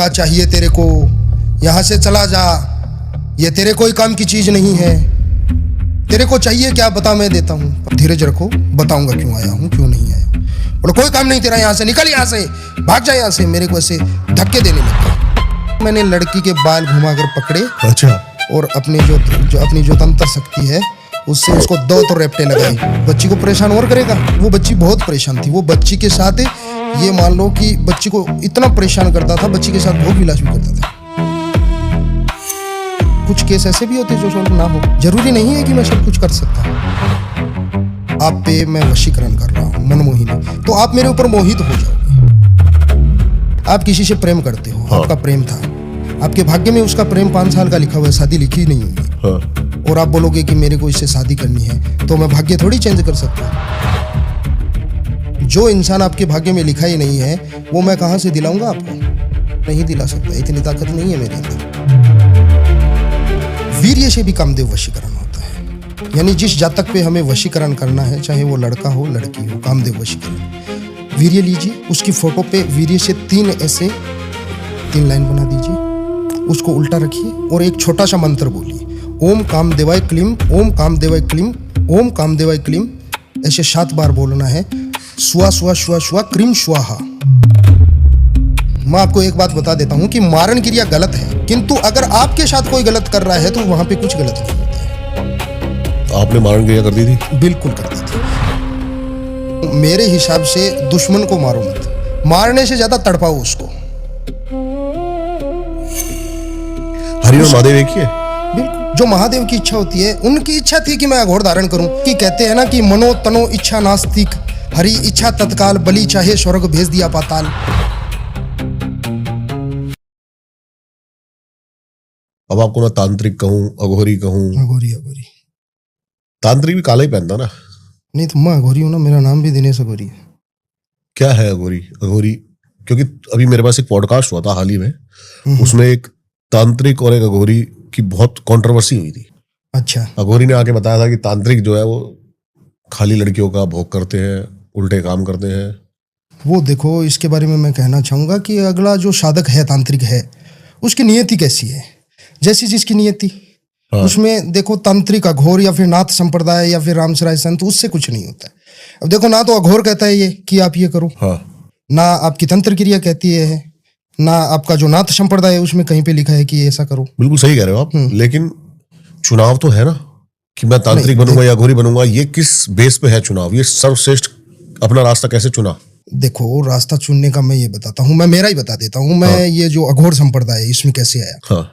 क्या चाहिए तेरे को, यहाँ से चला जा, ये तेरे कोई काम की चीज नहीं है, तेरे को चाहिए क्या बता मैं देता हूँ, धीरज रखो बताऊंगा क्यों आया हूँ क्यों नहीं आया हूँ, और कोई काम नहीं तेरा, यहाँ से निकल, यहाँ से भाग जा यहाँ से। मेरे को ऐसे धक्के देने लगे। मैंने लड़की के बाल घुमाकर पकड़े, अच्छा, और अपनी जो तंत्र शक्ति है उससे उसको 2 तो रेपटे लगाए। बच्ची को परेशान और करेगा, वो बच्ची बहुत परेशान थी। वो बच्ची के साथ ये मान लो कि बच्ची को इतना परेशान करता था, बच्ची के साथ भोग विलास भी करता था। कुछ केस ऐसे भी होते जो सॉल्व ना हो, जरूरी नहीं है कि मैं सब कुछ कर सकता हूँ। आप पे मैं वशीकरण कर रहा हूँ, मनमोहिनी, तो आप मेरे ऊपर मोहित हो जाओगे। आप किसी से प्रेम करते हो, आपका प्रेम था, आपके भाग्य में उसका प्रेम 5 साल का लिखा हुआ है, शादी लिखी नहीं होगी, और आप बोलोगे कि मेरे को इससे शादी करनी है, तो मैं भाग्य थोड़ी चेंज कर सकता हूँ। जो इंसान आपके भाग्य में लिखा ही नहीं है वो मैं कहाँ से दिलाऊंगा आपको, नहीं दिला सकता, इतनी ताकत नहीं है मेरे अंदर। वीर्य से भी कामदेव वशीकरण होता है, यानी जिस जातक पे हमें वशीकरण करना है, चाहे वो लड़का हो लड़की हो, कामदेव वशीकरण। वीर्य लीजिए, उसकी फोटो पे वीर्य से 3 ऐसे 3 लाइन बना दीजिए, उसको उल्टा रखिए और एक छोटा सा मंत्र बोलिए, ओम कामदेवाय क्लीम, ओम कामदेवाय क्लीम, ओम कामदेवाय क्लीम। ऐसे 7 बार बोलना है। स्वा स्वा स्वा स्वा क्रीम स्वाहा। मैं आपको एक बात बता देता हूं कि मारण क्रिया गलत है, किंतु अगर आपके साथ कोई गलत कर रहा है तो वहां पे कुछ गलत नहीं होता है। आपने मारण क्रिया कर दी थी? बिल्कुल कर दी थी। मेरे हिसाब से दुश्मन को मारो मत, मारने से ज्यादा तड़पाओ उसको। हरि और महादेव एक ही है? बिल्कुल, जो महादेव की इच्छा होती है, उनकी इच्छा थी कि मैं अघोर धारण करूं। कि कहते हैं ना कि मनो तनो इच्छा नास्तिक, हरि इच्छा तत्काल, बलि चाहे स्वर्ग भेज दिया पाताल। अब आपको मैं तांत्रिक कहूं, अघोरी कहूं? अघोरी। तांत्रिक भी काला ही पहनता ना? नहीं तो मैं अघोरी हूं ना, मेरा नाम भी दिनेश अघोरी है। क्या है अघोरी? अघोरी क्योंकि अभी मेरे पास एक पॉडकास्ट हुआ था हाल ही में, उसमें एक तांत्रिक और एक अघोरी की बहुत कंट्रोवर्सी हुई थी। अच्छा। अघोरी ने आके बताया था कि तांत्रिक जो है वो खाली लड़कियों का भोग करते हैं, उल्टे काम करते हैं। वो देखो, इसके बारे में मैं कहना चाहूंगा कि अगला जो साधक है, तांत्रिक है, उसकी नियति कैसी है, जैसी जिसकी नियति। हाँ। उसमें देखो, तांत्रिक अघोर या फिर नाथ संप्रदाय या फिर रामसराय संत, उससे कुछ नहीं होता है। अब देखो, ना तो अघोर कहता है ये कि आप ये करो, हाँ। ना आपकी तंत्र क्रिया कहती है, ना आपका जो नाथ संप्रदाय है उसमें कहीं पे लिखा है कि ऐसा करो। बिल्कुल सही कह रहे हो आप, लेकिन चुनाव तो है ना कि मैं तांत्रिक बनूंगा या अघोरी बनूंगा। ये किस बेस पे है चुनाव? ये सर्वश्रेष्ठ अपना रास्ता कैसे चुना? देखो, रास्ता चुनने का मैं ये बताता हूँ, मैं मेरा ही बता देता हूँ। मैं ये जो अघोर संप्रदाय है इसमें कैसे आया, हाँ।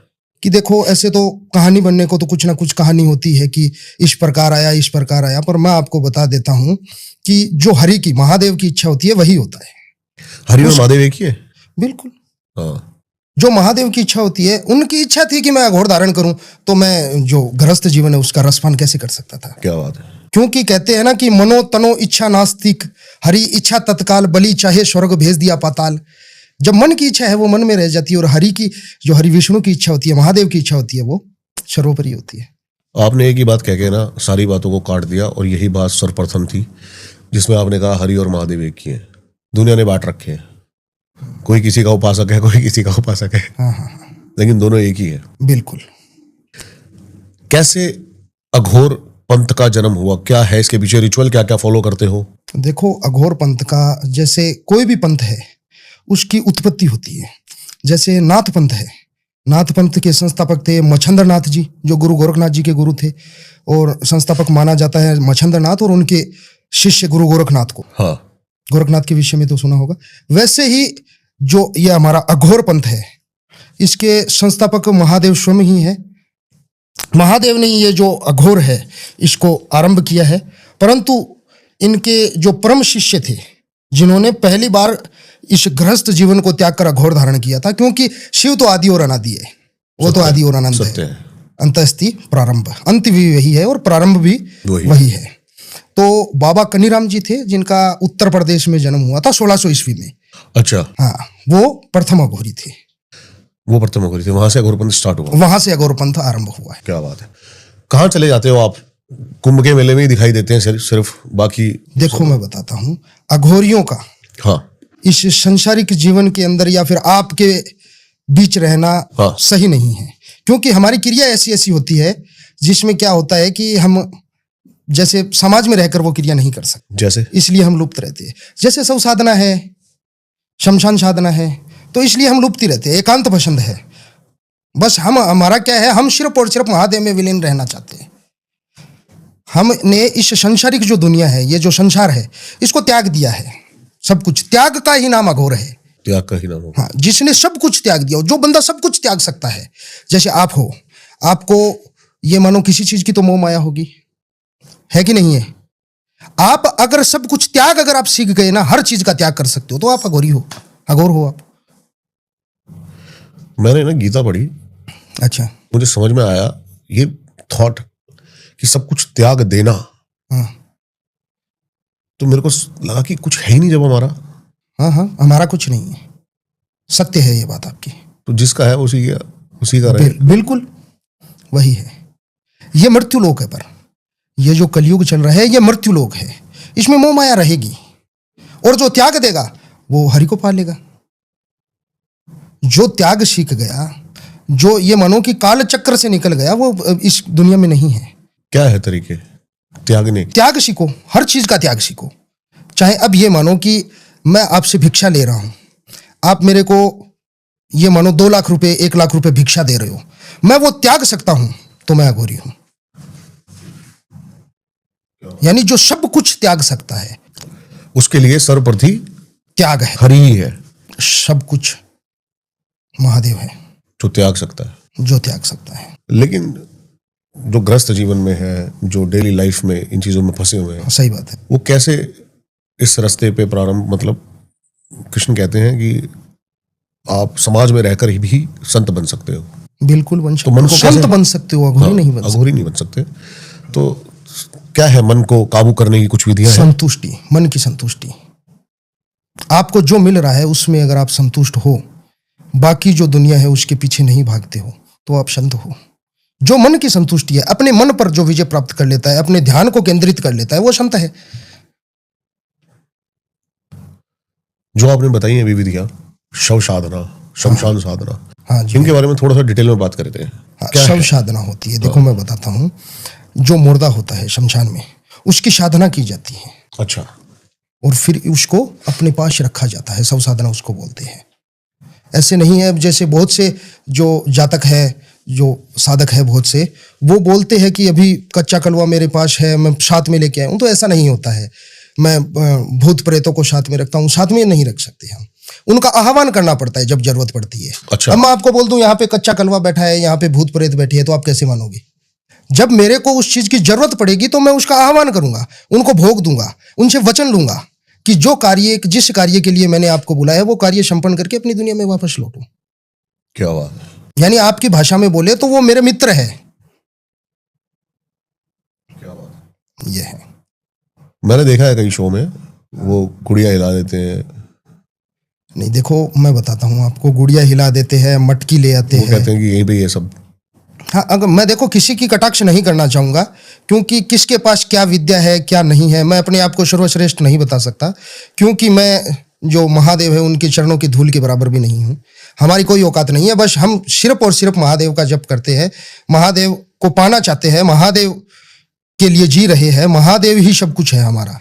कि देखो, ऐसे तो कहानी बनने को तो कुछ ना कुछ कहानी होती है कि इस प्रकार आया, इस प्रकार आया, पर मैं आपको बता देता हूँ कि जो हरि की, महादेव की इच्छा होती है वही होता है। हरि और महादेव एक ही है? बिल्कुल, हाँ। जो महादेव की इच्छा होती है, उनकी इच्छा थी कि मैं अघोर धारण करूं, तो मैं जो गृहस्थ जीवन है उसका रसपान कैसे कर सकता था? क्या बात है। क्योंकि कहते हैं ना कि मनो तनो इच्छा नास्तिक, हरि इच्छा तत्काल, बलि चाहे स्वर्ग भेज दिया पाताल। जब मन की इच्छा है वो मन में रह जाती है, और हरि की, जो हरि विष्णु की इच्छा होती है, महादेव की इच्छा होती है, वो सर्वोपरि होती है। आपने एक ही बात कह के ना सारी बातों को काट दिया, और यही बात सर्वप्रथम थी जिसमें आपने कहा हरि और महादेव एक ही है। दुनिया ने बांट रखे हैं, कोई किसी का उपासक है, कोई किसी का उपासक है, हाँ। लेकिन दोनों एक ही है। बिल्कुल। कैसे अघोर पंथ का जन्म हुआ? क्या है इसके पीछे रिचुअल? क्या क्या फॉलो करते हो? देखो, अघोर पंथ का, जैसे कोई भी पंथ है उसकी उत्पत्ति होती है। जैसे नाथ पंथ है, नाथ पंथ के संस्थापक थे मच्छंद्र नाथ जी, जो गुरु गोरखनाथ जी के गुरु थे, और संस्थापक माना जाता है मच्छंद्र नाथ और उनके शिष्य गुरु गोरखनाथ को। हाँ। गोरखनाथ के विषय में तो सुना होगा। वैसे ही जो ये हमारा अघोर पंथ है, इसके संस्थापक महादेव स्वयं ही है। महादेव ने ये जो अघोर है इसको आरंभ किया है, परंतु इनके जो परम शिष्य थे, जिन्होंने पहली बार इस गृहस्थ जीवन को त्याग कर अघोर धारण किया था, क्योंकि शिव तो आदि और अनादि है, वो तो आदि और अनंत है, अंतस्थि प्रारंभ, अंत भी वही है और प्रारंभ भी वही है। तो बाबा कन्नीराम जी थे, जिनका उत्तर प्रदेश में जन्म हुआ था 1600 ईस्वी में। अच्छा। हाँ, वो प्रथम अघोरी थे। वो प्रथम अघोरी थे, वहां से अघोर पंथ स्टार्ट हुआ? वहां से अघोर पंथ आरंभ हुआ है। क्या बात है। कहाँ चले जाते हो आप? कुंभ के मेले में ही दिखाई देते हैं सिर्फ, बाकी? देखो, मैं बताता हूँ, अघोरियों का, हाँ, इस संसारिक जीवन के अंदर या फिर आपके बीच रहना हाँ। सही नहीं है, क्योंकि हमारी क्रिया ऐसी ऐसी होती है जिसमें क्या होता है कि हम जैसे समाज में रहकर वो क्रिया नहीं कर सकते, जैसे इसलिए हम लुप्त रहते हैं। जैसे शव साधना है, शमशान साधना है, तो इसलिए हम लुप्त ही रहते हैं, एकांत पसंद है। बस हमारा क्या है, हम सिर्फ और सिर्फ महादेव में विलीन रहना चाहते हैं। हमने इस संसारिक जो दुनिया है, ये जो संसार है, इसको त्याग दिया है। सब कुछ त्याग का ही नाम अघोर है। त्याग का ही नाम होगा। हाँ, जिसने सब कुछ त्याग दिया, जो बंदा सब कुछ त्याग सकता है, जैसे आप हो, आपको ये मानो किसी चीज की तो मोह माया होगी, है कि नहीं है? आप अगर सब कुछ त्याग अगर आप सीख गए ना, हर चीज का त्याग कर सकते हो, तो आप अघोरी हो, अघोर हो आप। मैंने ना गीता पढ़ी, अच्छा। मुझे समझ में आया ये थॉट कि सब कुछ त्याग देना। हाँ तो मेरे को लगा कि कुछ है ही नहीं जब हमारा। हाँ हाँ, हमारा कुछ नहीं है, सत्य है ये बात आपकी। तो जिसका है उसी का रहे। बिल्कुल वही है। ये मृत्यु लोक है, पर ये जो कलयुग चल रहा है ये मृत्यु लोक है, इसमें मोह माया रहेगी, और जो त्याग देगा वो हरि को पा लेगा। जो त्याग सीख गया, जो ये मानो कि काल चक्र से निकल गया, वो इस दुनिया में नहीं है। क्या है तरीके त्यागने? त्याग सीखो, हर चीज का त्याग सीखो। चाहे अब ये मानो कि मैं आपसे भिक्षा ले रहा हूं, आप मेरे को ये मानो 2 लाख रुपए 1 लाख रुपए भिक्षा दे रहे हो, मैं वो त्याग सकता हूं, तो मैं अघोरी हूं। यानी जो सब कुछ त्याग सकता है, उसके लिए सर्वप्रति त्याग है। हरि ही है, सब कुछ महादेव है जो त्याग सकता है, जो त्याग सकता है। लेकिन जो ग्रस्त जीवन में है, जो डेली लाइफ में इन चीजों में फंसे हुए हैं, सही बात है। वो कैसे इस रास्ते पे प्रारंभ, मतलब कृष्ण कहते हैं कि आप समाज में रहकर ही भी संत बन सकते हो। बिल्कुल बन सकते तो मन हो, को संत कैसे- बन सकते हो, अघोरी नहीं बन सकते। अघोरी नहीं बन सकते। तो क्या है मन को काबू करने की कुछ विधियां हैं? संतुष्टि, मन की संतुष्टि। आपको जो मिल रहा है उसमें अगर आप संतुष्ट हो, बाकी जो दुनिया है उसके पीछे नहीं भागते हो, तो आप संत हो। जो मन की संतुष्टि है, अपने मन पर जो विजय प्राप्त कर लेता है, अपने ध्यान को केंद्रित कर लेता है, वो संत है। जो आपने बताई है विधियां, शव साधना, शमशान साधना, हाँ जी। इनके बारे में थोड़ा सा डिटेल में बात करते हैं। हाँ, क्या शव है? साधना होती है, देखो मैं बताता हूँ। जो मुर्दा होता है शमशान में, उसकी साधना की जाती है, अच्छा। और फिर उसको अपने पास रखा जाता है, शव साधना उसको बोलते हैं। ऐसे नहीं है, जैसे बहुत से जो जातक है, जो साधक है, बहुत से वो बोलते हैं कि अभी कच्चा कलवा मेरे पास है, मैं साथ में लेके आया हूँ, तो ऐसा नहीं होता है। मैं भूत प्रेतों को साथ में रखता हूँ, साथ में नहीं रख सकते हम, उनका आह्वान करना पड़ता है जब जरूरत पड़ती है। अच्छा। अब मैं आपको बोल दूं यहाँ पे कच्चा कलवा बैठा है, यहाँ पे भूत प्रेत बैठी है, तो आप कैसे मानोगे? जब मेरे को उस चीज की जरूरत पड़ेगी तो मैं उसका आह्वान करूंगा, उनको भोग दूंगा, उनसे वचन लूंगा कि जो कार्य, जिस कार्य के लिए मैंने आपको बुलाया है, वो कार्य संपन्न करके अपनी दुनिया में वापस लौटूं। क्या बात है। यानी आपकी भाषा में बोले तो वो मेरे मित्र है। क्या बात है। ये है। मैंने देखा है कई शो में वो गुड़िया हिला देते हैं। नहीं, देखो मैं बताता हूँ आपको, गुड़िया हिला देते हैं, मटकी ले आते वो हैं। कहते हैं कि यही पे ये सब। हाँ, अगर मैं देखो किसी की कटाक्ष नहीं करना चाहूंगा, क्योंकि किसके पास क्या विद्या है क्या नहीं है, मैं अपने आप को सर्वश्रेष्ठ नहीं बता सकता, क्योंकि मैं जो महादेव है उनके चरणों की धूल के बराबर भी नहीं हूँ। हमारी कोई औकात नहीं है, बस हम सिर्फ और सिर्फ महादेव का जप करते हैं, महादेव को पाना चाहते हैं, महादेव के लिए जी रहे हैं, महादेव ही सब कुछ है हमारा।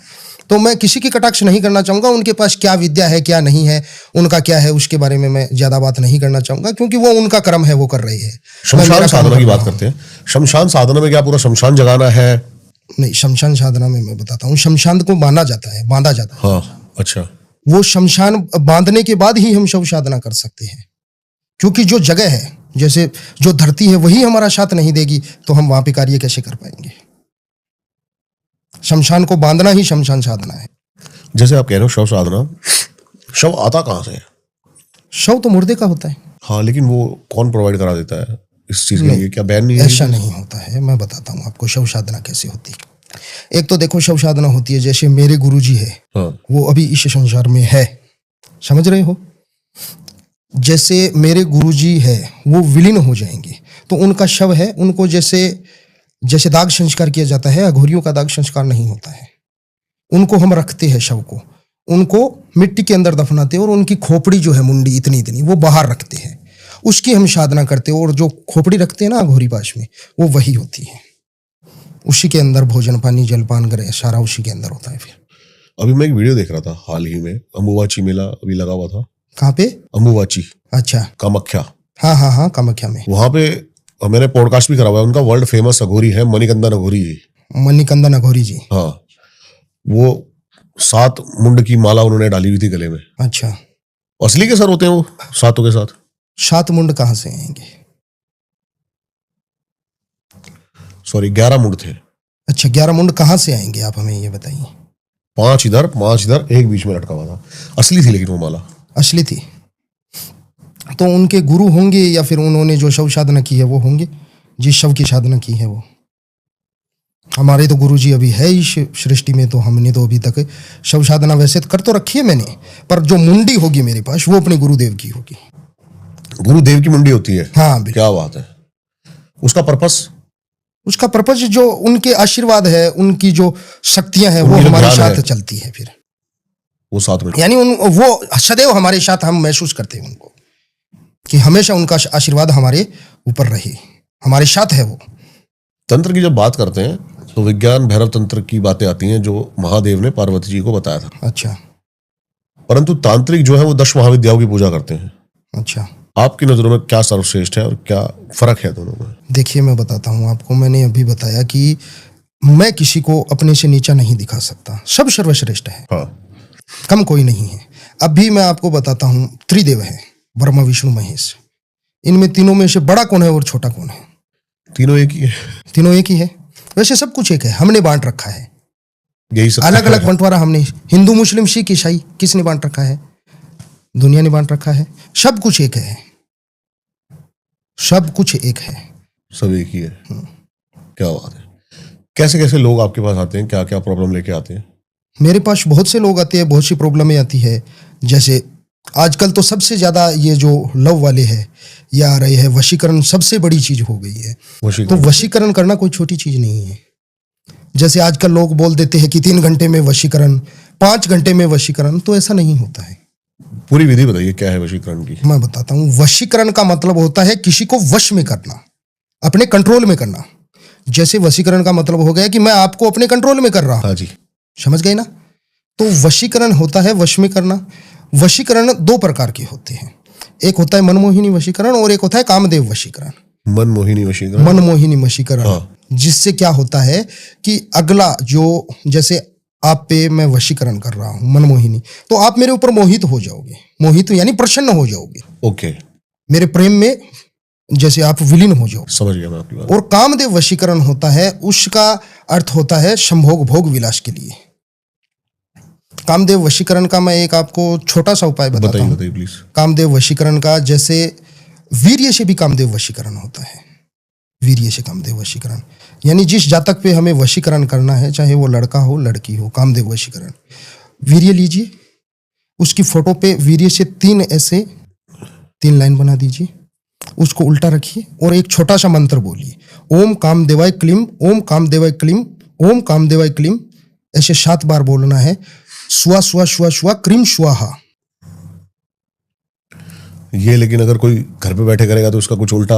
तो मैं किसी की कटाक्ष नहीं करना चाहूंगा, उनके पास क्या विद्या है क्या नहीं है, उनका क्या है, उसके बारे में मैं ज्यादा बात नहीं करना चाहूंगा, क्योंकि वो उनका कर्म है, वो कर रहे हैं। शमशान साधना की बात करते हैं। शमशान साधना में क्या पूरा शमशान जगाना है? नहीं, शमशान साधना में मैं बताता हूँ, शमशान को बांधा जाता है, बांधा जाता है। हाँ, अच्छा। वो शमशान बांधने के बाद ही हम शव साधना कर सकते हैं, क्योंकि जो जगह है, जैसे जो धरती है वही हमारा साथ नहीं देगी, तो हम वहां पे कार्य कैसे कर पाएंगे? शमशान को बांधना ही शमशान साधना है। जैसे आप कह रहे हो शव साधना, शव आता कहाँ से है? शव तो मुर्दे का होता है। हाँ, लेकिन वो कौन प्रोवाइड करा देता है इस चीज के लिए? क्या बैन नहीं है? ऐसा नहीं होता है, मैं बताता हूँ आपको शव साधना कैसे होती है। एक तो देखो, शव साधना होती है, जैसे मेरे गुरुजी है, हाँ। वो अभी इस संसार में है, समझ रहे हो? जैसे मेरे गुरुजी है, वो विलीन हो जाएंगे, तो उनका शव है, उनको जैसे दाग संस्कार किया जाता है, अघोरियों का दाग संस्कार नहीं होता है। उनको हम रखते हैं, शव को, उनको मिट्टी के अंदर दफनाते हैं, और उनकी खोपड़ी जो है, मुंडी इतनी इतनी, वो बाहर रखते हैं, उसकी हम साधना करते हैं। और जो खोपड़ी रखते हैं ना घोरी पास में, वो वही होती है। उसी के अंदर भोजन पानी जलपान करे सारा उसी के अंदर होता है। फिर अभी मैं एक वीडियो देख रहा था हाल ही में, अम्बुबाची मेला अभी लगा हुआ था। कहाँ पे? अम्बुबाची, अच्छा, कामाख्या। हाँ हाँ हाँ, कामाख्या में। वहां पे मैंने पॉडकास्ट भी करा हुआ है, उनका वर्ल्ड फेमस अघोरी है मणिकंदन अघोरी जी। मणिकंदन अघोरी जी। हाँ, वो 7 मुंड की माला उन्होंने डाली हुई थी गले में। अच्छा, असली के सर होते हैं वो सातों के साथ? 7 मुंड कहाँ से आएंगे? सॉरी, 11 मुंड थे। अच्छा, 11 मुंड कहाँ से आएंगे आप हमें ये बताइए। 5 इधर 5 इधर, एक बीच में लटका हुआ था। असली थी लेकिन वो माला। असली थी तो उनके गुरु होंगे, या फिर उन्होंने जो शव साधना की है वो होंगे, जिस शव की साधना की है वो। हमारे तो गुरु जी अभी है इस सृष्टि में, तो हमने तो अभी तक शव साधना वैसे कर तो रखी है मैंने, पर जो मुंडी होगी मेरे पास वो अपने गुरुदेव की होगी। गुरुदेव की मुंडी होती है? हाँ बिल्कुल। क्या बात है। उसका पर्पस? उसका पर्पस जो उनके आशीर्वाद है, उनकी जो शक्तियां हैं वो हमारे साथ चलती है। फिर वो साथ में, यानी वो सदैव हमारे साथ हम महसूस करते हैं उनको, कि हमेशा उनका आशीर्वाद हमारे ऊपर रहे, हमारे साथ है वो। तंत्र की जब बात करते हैं तो विज्ञान भैरव तंत्र की बातें आती हैं जो महादेव ने पार्वती जी को बताया था। अच्छा। परंतु तांत्रिक जो है वो 10 महाविद्याओं की पूजा करते हैं। अच्छा, आपकी नजरों में क्या सर्वश्रेष्ठ है और क्या फर्क है दोनों में? देखिए मैं बताता हूँ आपको। मैंने अभी बताया कि मैं किसी को अपने से नीचा नहीं दिखा सकता, सब सर्वश्रेष्ठ है। हाँ। कम कोई नहीं है। अभी मैं आपको बताता हूँ, त्रिदेव है, ब्रह्मा विष्णु महेश। इनमें तीनों में से बड़ा कौन है और छोटा कौन है? तीनों एक ही है। तीनों एक ही है। वैसे सब कुछ एक है, हमने बांट रखा है। यही सब अलग अलग बंटवारा हमने, हिंदू मुस्लिम सिख ईसाई किसने बांट रखा है? दुनिया ने बांट रखा है। सब कुछ एक है, सब कुछ एक है, सब एक ही है। क्या बात है। कैसे कैसे लोग आपके पास आते हैं, क्या क्या प्रॉब्लम लेके आते हैं? मेरे पास बहुत से लोग आते हैं, बहुत सी प्रॉब्लमें आती है। जैसे आजकल तो सबसे ज्यादा ये जो लव वाले हैं ये आ रहे हैं, वशीकरण सबसे बड़ी चीज हो गई है। तो वशीकरण करना कोई छोटी चीज नहीं है। जैसे आजकल लोग बोल देते हैं कि 3 घंटे में वशीकरण, 5 घंटे में वशीकरण, तो ऐसा नहीं होता है। पूरी विधि बताइए, क्या है वशीकरण की? मैं बताता हूँ। वशीकरण का मतलब होता है किसी को वश में करना, अपने कंट्रोल में करना। जैसे वशीकरण का मतलब हो गया कि मैं आपको अपने कंट्रोल में कर रहा हूं। हाँ जी, समझ गए ना? तो वशीकरण होता है वश में करना। वशीकरण 2 प्रकार के होते हैं, एक होता है मनमोहिनी वशीकरण और एक होता है कामदेव वशीकरण। मनमोहिनी वशीकरण? मनमोहिनी वशीकरण, हाँ। जिससे क्या होता है कि अगला जो, जैसे आप पे मैं वशीकरण कर रहा हूं मनमोहिनी, तो आप मेरे ऊपर मोहित हो जाओगे। मोहित यानी प्रसन्न हो जाओगे। ओके। मेरे प्रेम में जैसे आप विलीन हो जाओ। समझ गया मैं आपकी बात। और कामदेव वशीकरण होता है, उसका अर्थ होता है संभोग, भोग विलास के लिए। कामदेव वशीकरण का मैं एक आपको छोटा सा उपाय बताता हूं। बताइए प्लीज। कामदेव वशीकरण का, जैसे वीर्य से भी कामदेव वशीकरण होता है। वीर्य से कामदेव वशीकरण यानी जिस जातक पे हमें वशीकरण करना है, चाहे वो लड़का हो लड़की हो, कामदेव वशीकरण। वीर्य लीजिए, उसकी फोटो पे वीर्य से 3 लाइन बना दीजिए, उसको उल्टा रखिए और एक छोटा सा मंत्र बोलिए, ओम कामदेवाय क्लीम, ओम कामदेवाय क्लीम, ओम कामदेवाय क्लीम। ऐसे 7 बार बोलना है। स्वा स्वा स्वा स्वा क्रीम स्वाहा। ये लेकिन अगर कोई घर पे बैठे करेगा तो उसका कुछ उल्टा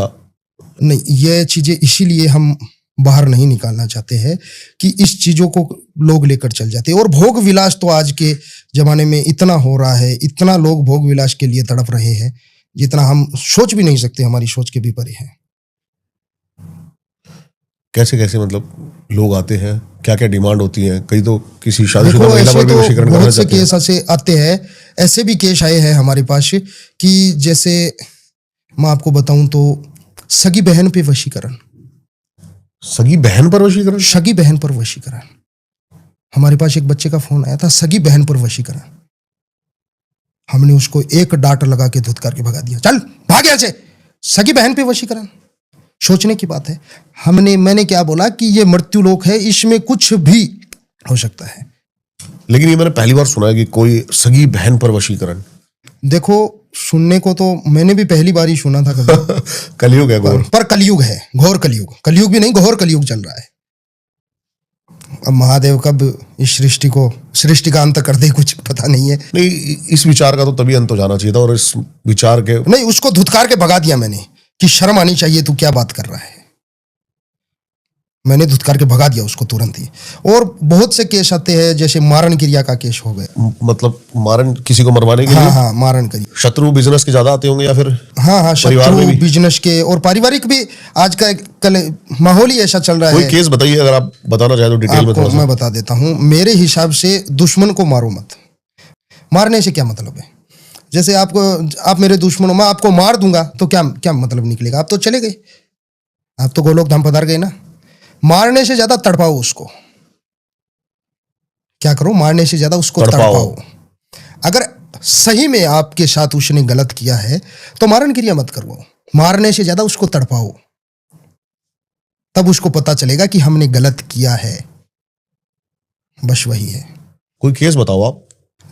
नहीं, ये चीजें इसीलिए हम बाहर नहीं निकालना चाहते हैं कि इस चीजों को लोग लेकर चल जाते हैं। और भोग विलास तो आज के जमाने में इतना हो रहा है, इतना लोग भोग विलास के लिए तड़प रहे हैं जितना हम सोच भी नहीं सकते, हमारी सोच के भी परे है। कैसे कैसे मतलब लोग आते हैं, क्या क्या डिमांड होती है? कई तो किसी शादीशुदा देखो, महिला ऐसे पर भी तो वशीकरण करना बहुत से चाहते हैं। केस ऐसे आते हैं, ऐसे भी केस आए हैं हमारे पास कि जैसे मैं आपको बताऊं तो सगी बहन पे वशीकरण। सगी बहन पर वशीकरण? सगी बहन पर वशीकरण। हमारे पास एक बच्चे का फोन आया था, सगी बहन पर वशीकरण। हमने उसको एक डांट लगा के धुतकार के भगा दिया, चल भाग यहाँ से। सगी बहन पे वशीकरण, सोचने की बात है। मैंने क्या बोला कि ये मृत्यु लोक है, इसमें कुछ भी हो सकता है। लेकिन ये मैंने पहली बार सुना है कि कोई सगी बहन पर वशीकरण। देखो, सुनने को तो मैंने भी पहली बार ही सुना था कभी। कलयुग है घोर। पर कलयुग है, घोर कलयुग। कलयुग भी नहीं, घोर कलयुग चल रहा है। अब महादेव कब इस सृष्टि का अंत कर दे कुछ पता नहीं है। नहीं, इस विचार का तो तभी अंत हो जाना चाहिए था, और इस विचार के नहीं, उसको धुतकार के भगा दिया मैंने कि शर्म आनी चाहिए, तू क्या बात कर रहा है। मैंने धुतकार के भगा दिया उसको तुरंत ही। और बहुत से केस आते हैं, जैसे मारण क्रिया का केस हो गया। मतलब मारण, किसी को मरवाने के लिए? हाँ, मारण क्रिया। शत्रु बिजनेस के ज्यादा आते होंगे, या फिर हाँ, परिवार में शत्रु भी? बिजनेस के और पारिवारिक भी। आज का कल माहौल ही ऐसा चल रहा है। कोई केस बताइए, अगर आप बताना चाहें तो डिटेल में थोड़ा सा। मैं बता देता हूँ। मेरे हिसाब से दुश्मन को मारो मत। मारने से क्या मतलब है? जैसे आप मेरे दुश्मन हो, मैं आपको मार दूंगा तो क्या क्या मतलब निकलेगा? आप तो चले गए, आप तो गोलोक धाम पधार गए ना। मारने से ज्यादा तड़पाओ उसको। क्या करो? मारने से ज्यादा उसको तड़पाओ। अगर सही में आपके साथ उसने गलत किया है तो मारण क्रिया मत करो, मारने से ज्यादा उसको तड़पाओ। तब उसको पता चलेगा कि हमने गलत किया है। बस वही है। कोई केस बताओ आप।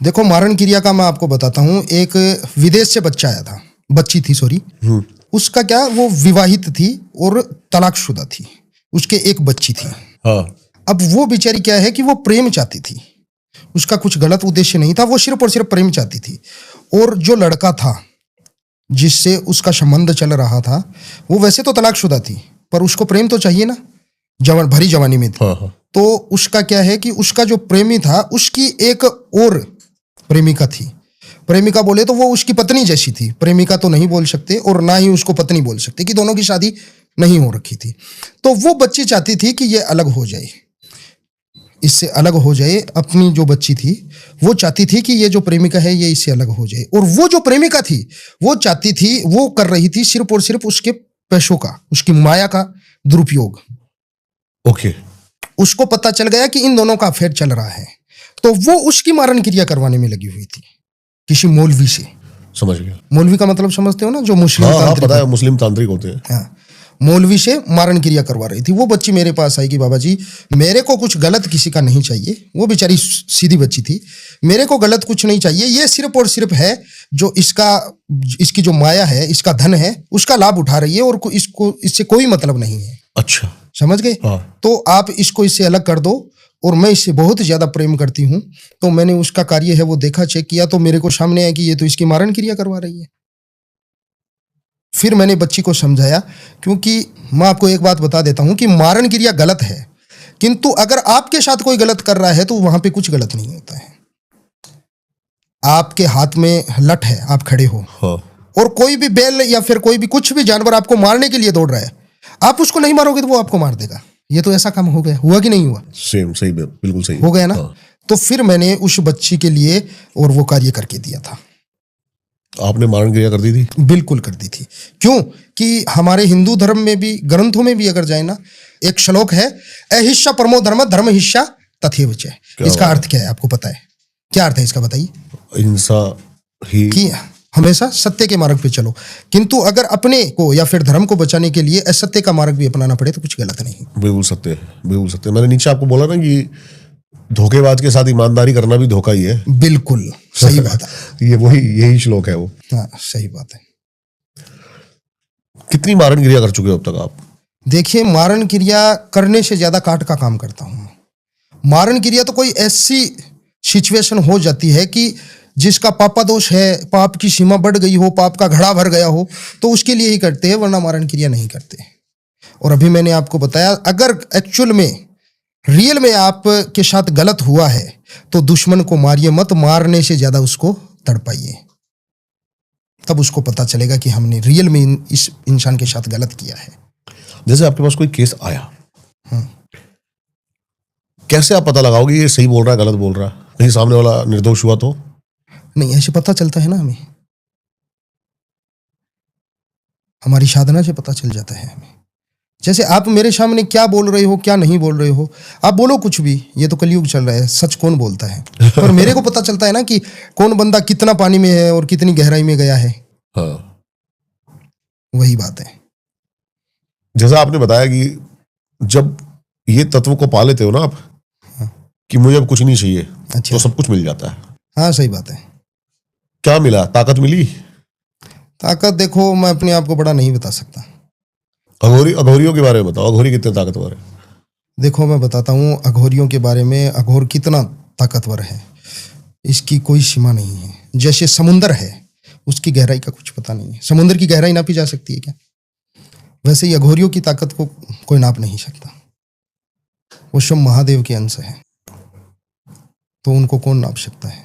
देखो, मारण क्रिया का मैं आपको बताता हूं। एक विदेश से बच्चा आया था, बच्ची थी, सॉरी। उसका क्या, वो विवाहित थी और तलाकशुदा थी। उसके एक बच्ची थी। हाँ। अब वो बेचारी क्या है कि वो प्रेम चाहती थी। उसका कुछ गलत उद्देश्य नहीं था, वो सिर्फ और सिर्फ प्रेम चाहती थी। और जो लड़का था जिससे उसका संबंध चल रहा था, वो वैसे तो तलाकशुदा थी, पर उसको प्रेम तो चाहिए ना, भरी जवानी में थी। हाँ। तो उसका क्या है कि उसका जो प्रेमी था, उसकी एक और प्रेमिका थी। प्रेमिका बोले तो वो उसकी पत्नी जैसी थी। प्रेमिका तो नहीं बोल सकते और ना ही उसको पत्नी बोल सकते, कि दोनों की शादी नहीं हो रखी थी। तो वो बच्ची चाहती थी कि ये अलग हो जाए, इससे अलग हो जाए। अपनी जो बच्ची थी वो चाहती थी कि ये जो प्रेमिका है ये इससे अलग हो जाए। और वो जो प्रेमिका थी वो चाहती थी, वो कर रही थी सिर्फ और सिर्फ उसके पैसों का, उसकी माया का दुरुपयोग। ओके। उसको पता चल गया कि इन दोनों का अफेयर चल रहा है, तो वो उसकी मारण क्रिया करवाने में लगी हुई थी किसी मौलवी से। समझ गया। मौलवी का मतलब समझते हो ना, जो मुस्लिम तांत्रिक। पता है, मुस्लिम तांत्रिक होते हैं। हाँ, मौलवी से मारण क्रिया करवा रही थी। वो बच्ची मेरे पास आई कि बाबा जी, मेरे को कुछ गलत किसी का नहीं चाहिए। वो बेचारी सीधी बच्ची थी। मेरे को गलत कुछ नहीं चाहिए, ये सिर्फ और सिर्फ है जो इसकी जो माया है, इसका धन है, उसका लाभ उठा रही है, और इसको इससे कोई मतलब नहीं है। अच्छा, समझ गए? हाँ। तो आप इसको इससे अलग कर दो, और मैं इससे बहुत ज्यादा प्रेम करती हूँ। तो मैंने उसका कार्य है वो देखा, चेक किया, तो मेरे को सामने आया कि ये तो इसकी मारण क्रिया करवा रही है। फिर मैंने बच्ची को समझाया, क्योंकि मैं आपको एक बात बता देता हूं कि मारण क्रिया गलत है, किंतु अगर आपके साथ कोई गलत कर रहा है तो वहां पे कुछ गलत नहीं होता है। आपके हाथ में लठ है, आप खड़े हो, हाँ। और कोई भी बैल या फिर कोई भी कुछ भी जानवर आपको मारने के लिए दौड़ रहा है, आप उसको नहीं मारोगे तो वो आपको मार देगा। ये तो ऐसा काम हो गया, हुआ कि नहीं हुआ? सेम, सही, बिल्कुल सही हो गया ना। हाँ। तो फिर मैंने उस बच्ची के लिए और वो कार्य करके दिया था। आपने मारण क्रिया कर दी थी? बिल्कुल कर दी थी। क्यों कि हमारे हिंदू धर्म में भी, ग्रंथों में भी अगर जाए ना, एक श्लोक है, अहिंसा परमो धर्म, धर्म हिंसा तथैव च। इसका अर्थ क्या है आपको पता है? क्या अर्थ है इसका बताइए? हिंसा ही, कि हमेशा सत्य के मार्ग पे चलो, किंतु अगर अपने को या फिर धर्म को बचाने के लिए असत्य का मार्ग भी अपनाना पड़े तो कुछ गलत नहीं। बिल्कुल सत्य, बिल्कुल सत्य। मैंने नीचे आपको बोला ना कि धोखेबाज के साथ ईमानदारी करना भी धोखा ही है। बिल्कुल सही बात है। यही श्लोक है वो। हाँ, सही बात है। कितनी मारण क्रिया कर चुके हो अब तक आप? देखिए, मारण क्रिया करने से ज्यादा काट का काम करता हूं। मारण क्रिया तो कोई ऐसी सिचुएशन हो जाती है कि जिसका पापा दोष है, पाप की सीमा बढ़ गई हो, पाप का घड़ा भर गया हो, तो उसके लिए ही करते हैं, वरना मारण क्रिया नहीं करते। और अभी मैंने आपको बताया, अगर एक्चुअल में रियल में आप के साथ गलत हुआ है तो दुश्मन को मारिए मत, मारने से ज्यादा उसको तड़पाइए। तब उसको पता चलेगा कि हमने रियल में इस इंसान के साथ गलत किया है। जैसे आपके पास कोई केस आया, कैसे आप पता लगाओगे ये सही बोल रहा है, गलत बोल रहा है? कहीं सामने वाला निर्दोष हुआ तो नहीं, ऐसे पता चलता है ना हमें, हमारी साधना से पता चल जाता है हमें। जैसे आप मेरे सामने क्या बोल रहे हो, क्या नहीं बोल रहे हो, आप बोलो कुछ भी, ये तो कलयुग चल रहा है, सच कौन बोलता है? पर मेरे को पता चलता है ना कि कौन बंदा कितना पानी में है और कितनी गहराई में गया है। हाँ। वही बात है। जैसा आपने बताया कि जब ये तत्व को पा लेते हो ना आप, कि मुझे अब कुछ नहीं चाहिए, अच्छा, तो सब कुछ मिल जाता है। हाँ, सही बात है। क्या मिला? ताकत मिली? ताकत देखो, मैं अपने आप को बड़ा नहीं बता सकता। अघोरियों के बारे में बताओ, अघोरी कितने ताकतवर है? देखो मैं बताता हूँ अघोरियों के बारे में। अघोर कितना ताकतवर है इसकी कोई सीमा नहीं है। जैसे समुंदर है उसकी गहराई का कुछ पता नहीं है, समुंदर की गहराई नापी जा सकती है क्या? वैसे ही अघोरियों की ताकत को कोई नाप नहीं सकता। वो स्वयं महादेव के अंश है, तो उनको कौन नाप सकता है?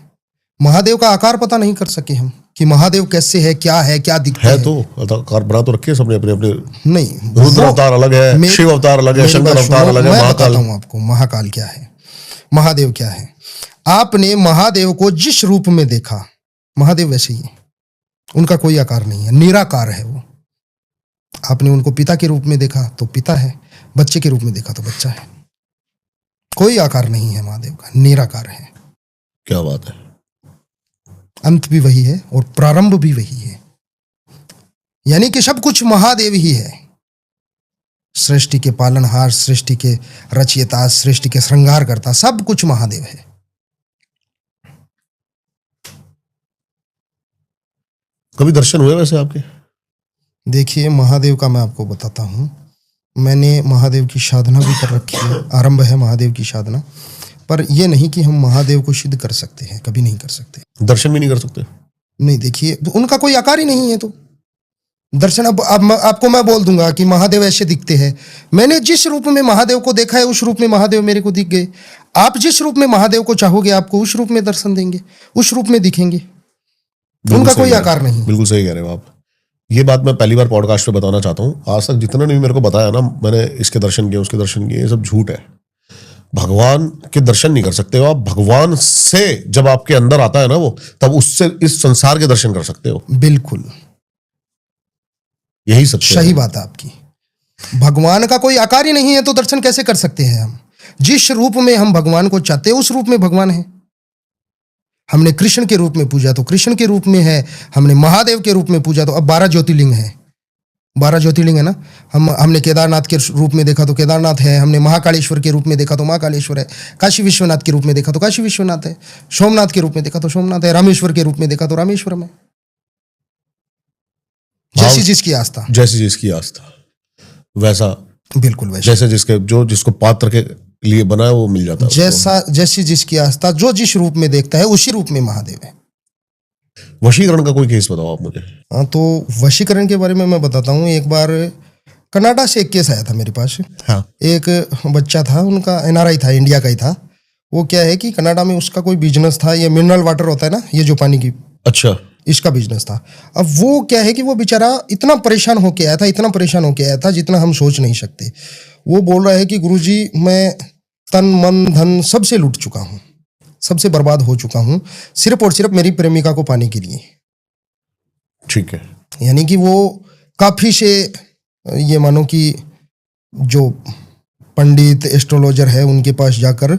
महादेव का आकार पता नहीं कर सके हम कि महादेव कैसे है, क्या दिखता है। तो आकार बना तो रखे सबने अपने अपने। नहीं, रुद्र अवतार अलग है, शिव अवतार अलग है, शंकर अवतार अलग है, मैं महाकाल। बताता हूँ आपको महाकाल क्या है, महादेव क्या है। आपने महादेव को जिस रूप में देखा, महादेव वैसे ही है, उनका कोई आकार नहीं है, निराकार है वो। आपने उनको पिता के रूप में देखा तो पिता है, बच्चे के रूप में देखा तो बच्चा है। कोई आकार नहीं है महादेव का, निराकार है। क्या बात है। अंत भी वही है और प्रारंभ भी वही है, यानी कि सब कुछ महादेव ही है। सृष्टि के पालनहार, सृष्टि के रचयिता, सृष्टि के श्रृंगार करता, सब कुछ महादेव है। कभी दर्शन हुए वैसे आपके? देखिए महादेव का मैं आपको बताता हूँ, मैंने महादेव की साधना भी कर रखी है, आरंभ है महादेव की साधना, पर यह नहीं कि हम महादेव को सिद्ध कर सकते हैं, कभी नहीं कर सकते। दर्शन भी नहीं कर सकते? नहीं, देखिए उनका कोई आकार ही नहीं है, तो दर्शन अब आपको मैं बोल दूंगा कि महादेव ऐसे दिखते हैं। मैंने जिस रूप में महादेव को देखा है उस रूप में महादेव मेरे को दिख गए। आप जिस रूप में महादेव को चाहोगे आपको उस रूप में दर्शन देंगे, उस रूप में दिखेंगे। उनका कोई आकार नहीं। बिल्कुल सही कह रहे हो आप। ये बात मैं पहली बार पॉडकास्ट पे बताना चाहता हूँ। आज तक जितना ने भी मेरे को बताया ना, मैंने इसके दर्शन किए, उसके दर्शन किए, ये सब झूठ है। भगवान के दर्शन नहीं कर सकते हो आप। भगवान से जब आपके अंदर आता है ना वो, तब उससे इस संसार के दर्शन कर सकते हो। बिल्कुल यही सच्चाई सही बात है आपकी। भगवान का कोई आकार ही नहीं है तो दर्शन कैसे कर सकते हैं हम? जिस रूप में हम भगवान को चाहते हैं उस रूप में भगवान है। हमने कृष्ण के रूप में पूजा तो कृष्ण के रूप में है, हमने महादेव के रूप में पूजा तो अब 12 ज्योतिर्लिंग है। 12 ज्योतिर्लिंग है ना। हमने केदारनाथ के रूप में देखा तो केदारनाथ है, हमने महाकालेश्वर के रूप में देखा तो महाकालेश्वर है, काशी विश्वनाथ के रूप में देखा तो काशी विश्वनाथ है, सोमनाथ के रूप में देखा तो सोमनाथ है, रामेश्वर के रूप में देखा तो रामेश्वरम है। जैसी जिसकी आस्था, जैसी जिसकी आस्था वैसा, बिल्कुल वैसा, जैसे जिसके जिसको पात्र के लिए बना है वो मिल जाता है। जैसी जिसकी आस्था, जो जिस रूप में देखता है उसी रूप में महादेव है। वशीकरण का कोई केस बताओ आप मुझे। हाँ, तो वशीकरण के बारे में मैं बताता हूँ। एक बार कनाडा से एक केस आया था मेरे पास। हाँ। एक बच्चा था, उनका NRI था, इंडिया का ही था। वो क्या है कि कनाडा में उसका कोई बिजनेस था, ये मिनरल वाटर होता है ना, ये जो पानी की, अच्छा, इसका बिजनेस था। अब वो क्या है कि वो बेचारा इतना परेशान होके आया था, इतना परेशान होके आया था जितना हम सोच नहीं सकते। वो बोल रहा है कि गुरुजी मैं तन मन धन सबसे लूट चुका हूँ, सबसे बर्बाद हो चुका हूँ, सिर्फ और सिर्फ मेरी प्रेमिका को पाने के लिए। ठीक है। यानी कि वो काफी से, ये मानो कि जो पंडित एस्ट्रोलॉजर है उनके पास जाकर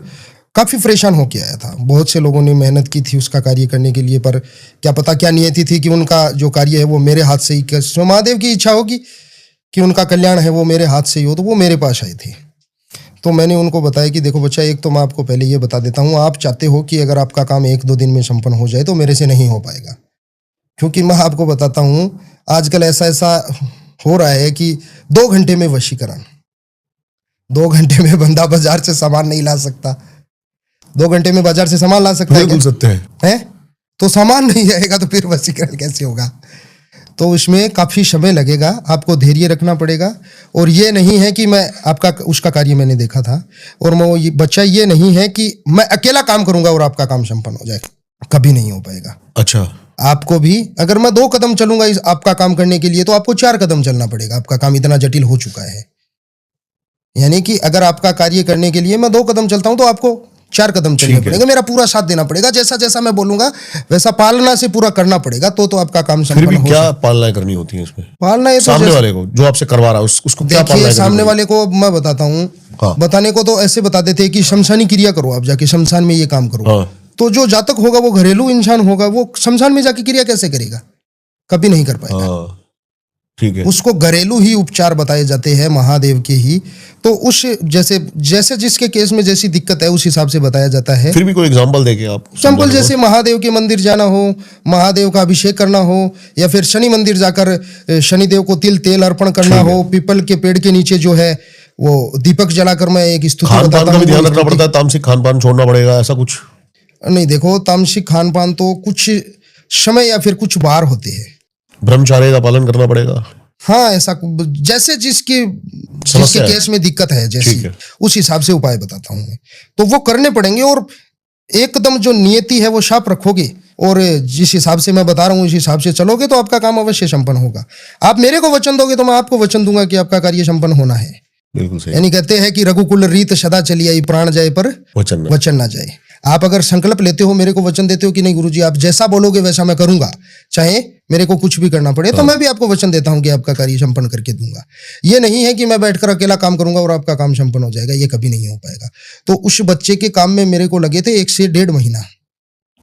काफी परेशान होके आया था। बहुत से लोगों ने मेहनत की थी उसका कार्य करने के लिए, पर क्या पता क्या नियति थी कि उनका जो कार्य है वो मेरे हाथ से ही, महादेव की इच्छा होगी कि उनका कल्याण है वो मेरे हाथ से ही हो, तो वो मेरे पास आए थे। तो मैंने उनको बताया कि देखो बच्चा, एक तो मैं आपको पहले ये बता देता हूँ, आप चाहते हो कि अगर आपका काम 1-2 दिन में संपन्न हो जाए तो मेरे से नहीं हो पाएगा। क्योंकि मैं आपको बताता हूँ आजकल ऐसा हो रहा है कि 2 घंटे में वशीकरण, 2 घंटे में बंदा बाजार से सामान नहीं ला सकता। 2 घंटे में बाजार से सामान ला सकता है? तो सामान नहीं आएगा तो फिर वशीकरण कैसे होगा? तो इसमें काफी समय लगेगा, आपको धैर्य रखना पड़ेगा। और ये नहीं है कि मैं आपका, उसका कार्य मैंने देखा था, और मैं बच्चा ये नहीं है कि मैं अकेला काम करूंगा और आपका काम संपन्न हो जाए, कभी नहीं हो पाएगा। अच्छा, आपको भी अगर मैं 2 कदम चलूंगा इस आपका काम करने के लिए तो आपको 4 कदम चलना पड़ेगा। आपका काम इतना जटिल हो चुका है। यानी कि अगर आपका कार्य करने के लिए मैं 2 कदम चलता हूं तो आपको 4 कदम चलने पड़ेगा, मेरा पूरा साथ देना पड़ेगा। जैसा जैसा मैं बोलूंगा वैसा पालना से पूरा करना पड़ेगा, तो आपका काम संपन्न हो। क्या पालना करनी होती है इसमें? पालना है तो सामने वाले को, जो आपसे करवा रहा है उसको क्या पालना है? सामने वाले को मैं बताता हूँ। हाँ। बताने को तो ऐसे बता देते हैं कि शमशानी क्रिया करो, आप जाके शमशान में ये काम करो। हाँ। तो जो जातक होगा वो घरेलू इंसान होगा, वो शमशान में जाके क्रिया कैसे करेगा? कभी नहीं कर पाएगा। हाँ। ठीक है। उसको घरेलू ही उपचार बताए जाते हैं महादेव के ही। तो उस जैसे जिसके केस में जैसी दिक्कत है उस हिसाब से बताया जाता है। फिर भी कोई एग्जांपल देके आप। एग्जांपल जैसे महादेव के मंदिर जाना हो, महादेव का अभिषेक करना हो, या फिर शनि मंदिर जाकर शनिदेव को तिल तेल अर्पण करना हो, पीपल के पेड़ के नीचे जो है वो दीपक जलाकर मैं एक स्तुति खान पान बताता का हूँ, भी ध्यान वो रखना स्तुति- पड़ता है, तामसिक खान पान छोड़ना पड़ेगा, ऐसा कुछ? नहीं देखो, तामसिक खान पान तो कुछ समय या फिर कुछ बार होते हैं। ब्रह्मचार्य का पालन करना पड़ेगा। हाँ, ऐसा जैसे जिसके समस्या है। केस में दिक्कत है जैसी, ठीक है। उस हिसाब से उपाय बताता हूँ मैं। तो वो करने पड़ेंगे, और एकदम जो नियति है वो शार्प रखोगे और जिस हिसाब से मैं बता रहा हूँ उस हिसाब से चलोगे तो आपका काम अवश्य संपन्न होगा। आप मेरे को वचन दोगे तो मैं आपको वचन दूंगा कि आपका कार्य संपन्न होना है। बिल्कुल सही। यानी कहते हैं कि रघुकुल रीत सदा चली आई, प्राण जाए पर वचन ना जाए। आप अगर संकल्प लेते हो, मेरे को वचन देते हो कि नहीं गुरुजी आप जैसा बोलोगे वैसा मैं करूंगा, चाहे मेरे को कुछ भी करना पड़े, तो मैं भी आपको वचन देता हूं कि आपका कार्य संपन्न करके दूंगा। ये नहीं है कि मैं बैठकर अकेला काम करूंगा और आपका काम संपन्न हो जाएगा, ये कभी नहीं हो पाएगा। तो उस बच्चे के काम में मेरे को लगे थे 1 से 1.5 महीना।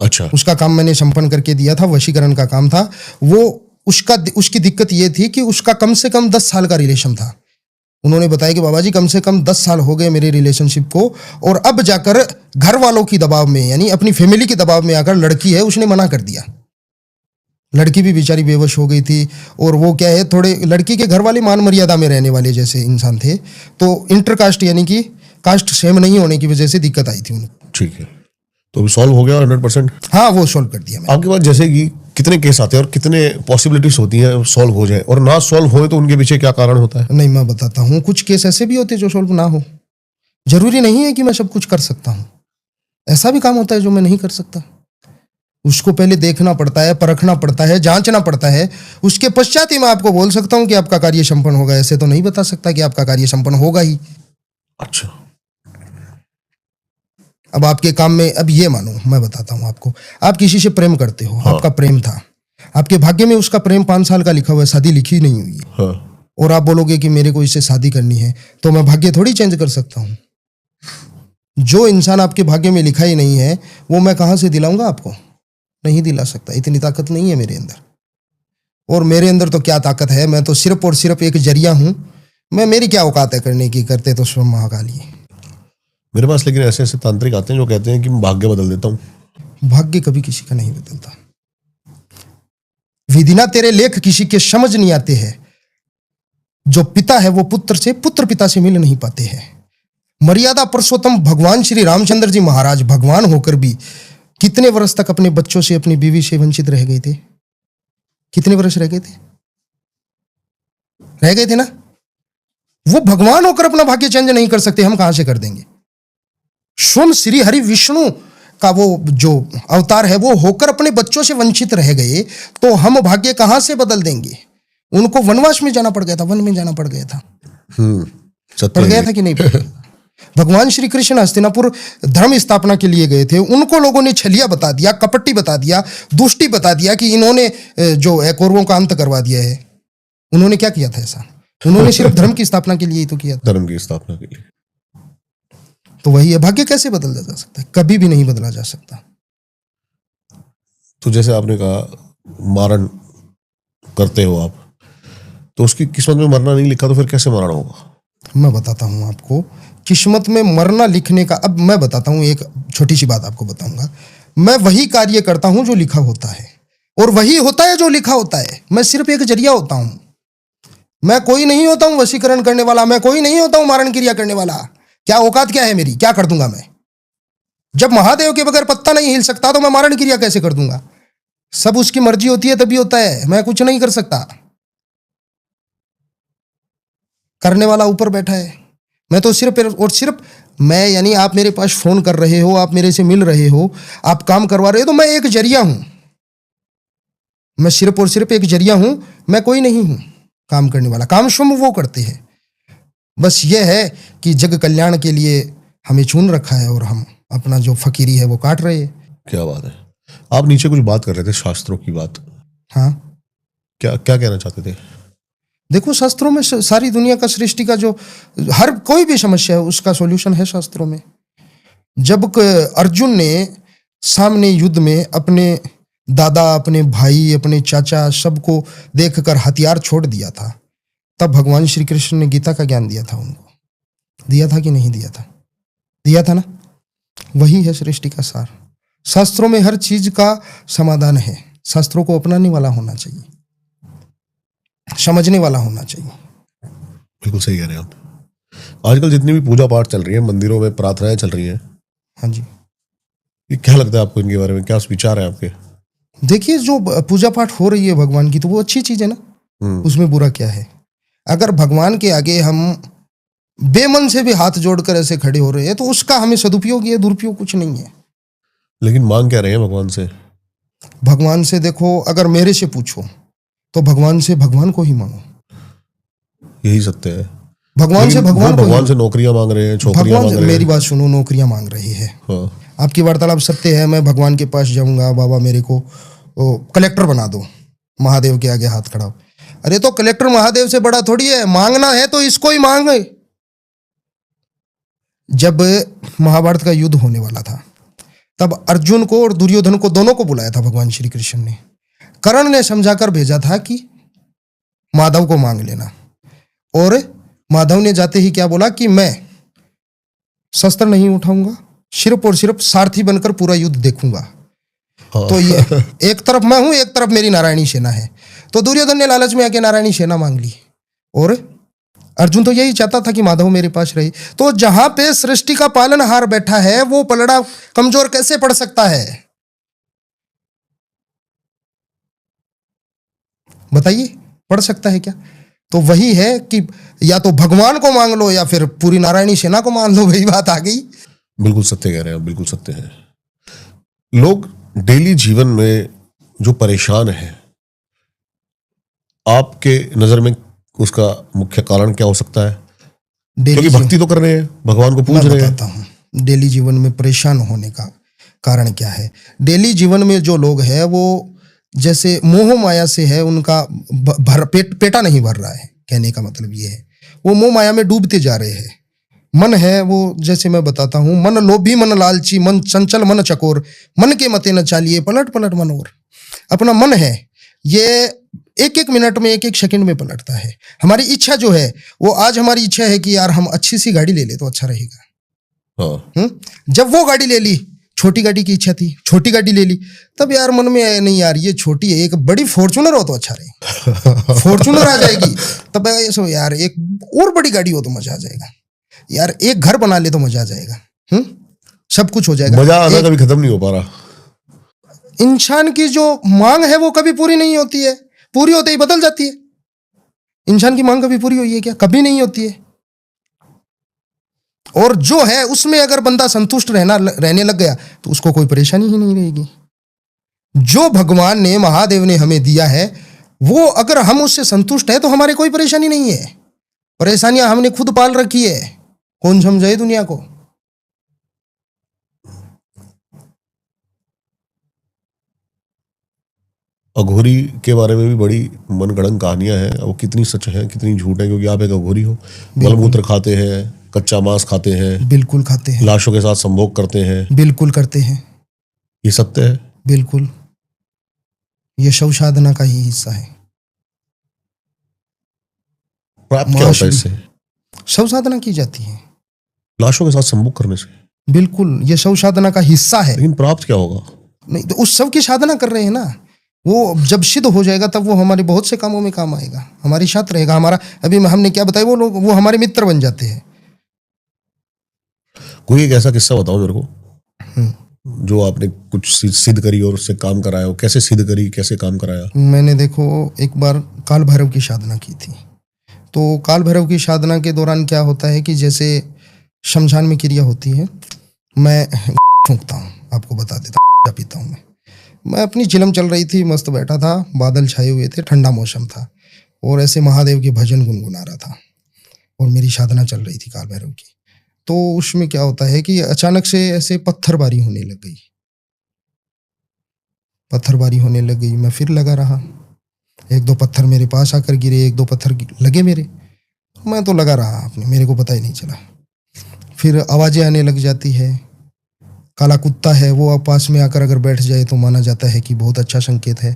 अच्छा। उसका काम मैंने संपन्न करके दिया था, वशीकरण का काम था वो। उसकी दिक्कत ये थी कि उसका कम से कम 10 साल का रिलेशन था। उन्होंने बताया कि बाबा जी कम से कम 10 साल हो गए मेरे रिलेशनशिप को, और अब जाकर घर वालों की दबाव में, यानी अपनी फैमिली के दबाव में आकर लड़की है उसने मना कर दिया। लड़की भी बेचारी बेवश हो गई थी, और वो क्या है, थोड़े लड़की के घर वाले मान मर्यादा में रहने वाले जैसे इंसान थे, तो इंटरकास्ट यानी कि कास्ट सेम नहीं होने की वजह से दिक्कत आई थी उनको। ठीक है, तो अभी सॉल्व हो गया 100%? हाँ, वो सॉल्व कर दिया मैंने। आपके पास जैसे कि कितने केस आते हैं और कितने पॉसिबिलिटीज होती हैं सॉल्व हो जाए, और ना सॉल्व होए तो उनके पीछे क्या कारण होता है? नहीं, मैं बताता हूँ। कुछ केस ऐसे भी होते हैं जो सॉल्व ना हो। जरूरी नहीं है कि मैं सब कुछ कर सकता हूँ। ऐसा भी काम होता है जो मैं नहीं कर सकता। उसको पहले देखना पड़ता है, परखना पड़ता है, जांचना पड़ता है, उसके पश्चात ही मैं आपको बोल सकता हूँ कि आपका कार्य संपन्न होगा। ऐसे तो नहीं बता सकता कि आपका कार्य संपन्न होगा ही। अच्छा। अब आपके काम में, अब ये मानो, मैं बताता हूँ आपको, आप किसी से प्रेम करते हो। हाँ। आपका प्रेम था, आपके भाग्य में उसका प्रेम 5 साल का लिखा हुआ है, शादी लिखी नहीं हुई है। हाँ। और आप बोलोगे कि मेरे को इससे शादी करनी है, तो मैं भाग्य थोड़ी चेंज कर सकता हूँ। जो इंसान आपके भाग्य में लिखा ही नहीं है वो मैं कहाँ से दिलाऊंगा आपको? नहीं दिला सकता, इतनी ताकत नहीं है मेरे अंदर। और मेरे अंदर तो क्या ताकत है, मैं तो सिर्फ और सिर्फ एक जरिया हूं। मेरी क्या औकात है करने की, करते तो स्वयं महाकाली है। मेरे पास लेकिन ऐसे ऐसे तांत्रिक आते हैं जो कहते हैं कि मैं भाग्य बदल देता हूँ। भाग्य कभी किसी का नहीं बदलता। विधि ना तेरे लेख किसी के समझ नहीं आते हैं। जो पिता है वो पुत्र से, पुत्र पिता से मिल नहीं पाते हैं। मर्यादा पुरुषोत्तम भगवान श्री रामचंद्र जी महाराज भगवान होकर भी कितने वर्ष तक अपने बच्चों से, अपनी बीवी से वंचित रह गए थे? कितने वर्ष रह गए थे? रह गए थे ना। वो भगवान होकर अपना भाग्य चेंज नहीं कर सकते, हम कहां से कर देंगे? स्वयं श्री हरि विष्णु का वो जो अवतार है वो होकर अपने बच्चों से वंचित रह गए, तो हम भाग्य कहां से बदल देंगे? उनको वनवास में जाना पड़ गया था, वन में जाना पड़ गया था। पड़ गया था कि नहीं पड़ गया? भगवान श्री कृष्ण हस्तिनापुर धर्म स्थापना के लिए गए थे, उनको लोगों ने छलिया बता दिया, कपटी बता दिया, दुष्टी बता दिया कि इन्होंने जो है कौरवों का अंत करवा दिया है। उन्होंने क्या किया था ऐसा? उन्होंने सिर्फ धर्म की स्थापना के लिए ही तो किया था। धर्म की स्थापना के लिए। तो वही है, भाग्य कैसे बदला जा सकता है? कभी भी नहीं बदला जा सकता। तो जैसे आपने कहा मारण करते हो आप, तो उसकी किस्मत में मरना नहीं लिखा तो फिर कैसे मरण होगा? मैं बताता हूं आपको, किस्मत में मरना लिखने का। अब मैं बताता हूं, एक छोटी सी बात आपको बताऊंगा। मैं वही कार्य करता हूं जो लिखा होता है, और वही होता है जो लिखा होता है। मैं सिर्फ एक जरिया होता हूं। मैं कोई नहीं होता हूं वशीकरण करने वाला, मैं कोई नहीं होता हूं मारण क्रिया करने वाला। क्या औकात क्या है मेरी? क्या कर दूंगा मैं? जब महादेव के बगैर पत्ता नहीं हिल सकता तो मैं मारण क्रिया कैसे कर दूंगा? सब उसकी मर्जी होती है तभी होता है, मैं कुछ नहीं कर सकता। करने वाला ऊपर बैठा है। मैं तो सिर्फ और सिर्फ मैं, यानी आप मेरे पास फोन कर रहे हो, आप मेरे से मिल रहे हो, आप काम करवा रहे हो, तो मैं एक जरिया हूं। मैं सिर्फ और सिर्फ एक जरिया हूं, मैं कोई नहीं हूं काम करने वाला। काम स्वयं वो करते हैं। बस ये है कि जग कल्याण के लिए हमें चुन रखा है और हम अपना जो फकीरी है वो काट रहे हैं। क्या बात है। आप नीचे कुछ बात कर रहे थे, शास्त्रों की बात। हाँ, क्या क्या कहना चाहते थे? देखो, शास्त्रों में सारी दुनिया का, सृष्टि का जो हर कोई भी समस्या है उसका सॉल्यूशन है शास्त्रों में। जब अर्जुन ने सामने युद्ध में अपने दादा, अपने भाई, अपने चाचा सबको देखकर हथियार छोड़ दिया था, तब भगवान श्री कृष्ण ने गीता का ज्ञान दिया था उनको। दिया था कि नहीं दिया था? दिया था ना। वही है सृष्टि का सार। शास्त्रों में हर चीज का समाधान है। शास्त्रों को अपनाने वाला होना चाहिए, समझने वाला होना चाहिए। बिल्कुल सही कह रहे हैं आप। आजकल जितनी भी पूजा पाठ चल रही है, मंदिरों में प्रार्थनाएं चल रही हैं, हाँ जी। ये क्या लगता है आपको इनके बारे में, क्या विचार है आपके? देखिए, जो पूजा पाठ हो रही है भगवान की, तो वो अच्छी चीज है ना, उसमें बुरा क्या है? अगर भगवान के आगे हम बेमन से भी हाथ जोड़कर ऐसे खड़े हो रहे हैं, तो उसका हमें सदुपयोग या दुरुपयोग कुछ नहीं है। लेकिन मांग क्या रहे हैं भगवान से? भगवान से देखो, अगर मेरे से पूछो तो भगवान से भगवान को ही मांगो। यही सत्य है। भगवान से लेकिन वो भगवान को भगवान ही से नौकरियां मांग रहे हैं, छोकरियां भगवान मांग से, रहे मेरी हैं। बात सुनो, नौकरियां मांग रही है। हाँ, आपकी वार्तालाप सत्य है, मैं भगवान के पास जाऊंगा, बाबा मेरे को कलेक्टर बना दो, महादेव के आगे हाथ खड़ा हो। अरे तो कलेक्टर महादेव से बड़ा थोड़ी है, मांगना है तो इसको ही मांगे। जब महाभारत का युद्ध होने वाला था, तब अर्जुन को और दुर्योधन को, दोनों को बुलाया था भगवान श्री कृष्ण ने। कर्ण ने समझाकर भेजा था कि माधव को मांग लेना, और माधव ने जाते ही क्या बोला कि मैं शस्त्र नहीं उठाऊंगा, सिर्फ और सिर्फ सारथी बनकर पूरा युद्ध देखूंगा। हाँ। तो ये एक तरफ मैं हूं, एक तरफ मेरी नारायणी सेना है। तो दुर्योधन ने लालच में आके नारायणी सेना मांग ली, और अर्जुन तो यही चाहता था कि माधव मेरे पास रहे। तो जहां पे सृष्टि का पालनहार बैठा है, वो पलड़ा कमजोर कैसे पड़ सकता है? बताइए, पड़ सकता है क्या? तो वही है कि या तो भगवान को मांग लो या फिर पूरी नारायणी सेना को मान लो, वही बात आ गई। बिल्कुल सत्य कह रहे हैं, बिल्कुल सत्य है। लोग डेली जीवन में जो परेशान है, आपके नजर में उसका मुख्य कारण क्या हो सकता है? क्योंकि भक्ति तो कर रहे हैं, भगवान को पूज मैं रहे हैं। बताता हूं डेली जीवन में परेशान होने का कारण क्या है। डेली जीवन में जो लोग हैं, वो जैसे मोह माया से है, उनका पेटा नहीं भर रहा है। कहने का मतलब ये है, वो मोह माया में डूबते जा रहे हैं। मन है वो, जैसे मैं बताता हूं, मन लोभी मन लालची, मन चंचल मन चकोर, मन के मते न चालिए, पलट पलट मन और। अपना मन है, ये एक एक मिनट में, एक एक सेकंड में पलटता है। हमारी इच्छा जो है, वो आज हमारी इच्छा है कि यार हम अच्छी सी गाड़ी ले ले तो अच्छा रहेगा। हाँ। जब वो गाड़ी ले ली, छोटी गाड़ी की इच्छा थी, छोटी गाड़ी ले ली, तब यार मन में आया नहीं यार ये छोटी है, एक बड़ी फॉर्च्यूनर हो तो अच्छा रहे। फॉर्च्यूनर आ जाएगी, तब ऐसा यार एक और बड़ी गाड़ी हो तो मजा आ जाएगा, यार एक घर बना ले तो मजा आ जाएगा। सब कुछ हो जाएगा। मजा आना कभी खत्म नहीं हो पा रहा। इंसान की जो मांग है वो कभी पूरी नहीं होती है, पूरी होते ही बदल जाती है। इंसान की मांग कभी पूरी हुई है क्या? कभी नहीं होती है। और जो है उसमें अगर बंदा संतुष्ट रहने लग गया, तो उसको कोई परेशानी ही नहीं रहेगी। जो भगवान ने, महादेव ने हमें दिया है, वो अगर हम उससे संतुष्ट है तो हमारे कोई परेशानी नहीं है। परेशानियां हमने खुद पाल रखी है, कौन समझाए दुनिया को। अघोरी के बारे में भी बड़ी मनगढ़ंत कहानियां हैं। वो कितनी सच है, कितनी झूठ है, क्योंकि आप एक अघोरी हो, मलमूत्र खाते हैं, कच्चा मांस खाते हैं, बिल्कुल खाते हैं, लाशों के साथ संभोग करते हैं। बिल्कुल करते हैं, ये सत्य है। बिल्कुल। ये शव साधना का ही हिस्सा है। प्राप्त क्या होता है इससे? शव साधना की जाती है लाशों के साथ संभोग करने से। बिल्कुल, ये शव साधना का हिस्सा है। लेकिन प्राप्त क्या होगा? नहीं तो उस शव की साधना कर रहे हैं ना, वो जब सिद्ध हो जाएगा तब वो हमारे बहुत से कामों में काम आएगा, हमारी साथ रहेगा। हमारा अभी हमने क्या बताया, वो लोग वो हमारे मित्र बन जाते हैं। कोई एक ऐसा किस्सा बताओ मेरे को, जो आपने कुछ सिद्ध करी और उससे काम कराया हो। कैसे सिद्ध करी, कैसे काम कराया? मैंने देखो एक बार काल भैरव की साधना की थी। तो काल भैरव की साधना के दौरान क्या होता है कि जैसे शमशान में क्रिया होती है, मैं फूंकता हूँ, आपको बता देता, पीता हूँ मैं अपनी चिलम चल रही थी, मस्त बैठा था, बादल छाए हुए थे, ठंडा मौसम था, और ऐसे महादेव के भजन गुनगुना रहा था, और मेरी साधना चल रही थी काल भैरव की। तो उसमें क्या होता है कि अचानक से ऐसे पत्थरबारी होने लग गई, पत्थरबारी होने लग गई। मैं फिर लगा रहा, एक दो पत्थर मेरे पास आकर गिरे, एक दो पत्थर लगे मेरे, मैं तो लगा रहा अपने, मेरे को पता ही नहीं चला। फिर आवाजें आने लग जाती है, काला कुत्ता है वो पास में आकर अगर बैठ जाए तो माना जाता है कि बहुत अच्छा संकेत है।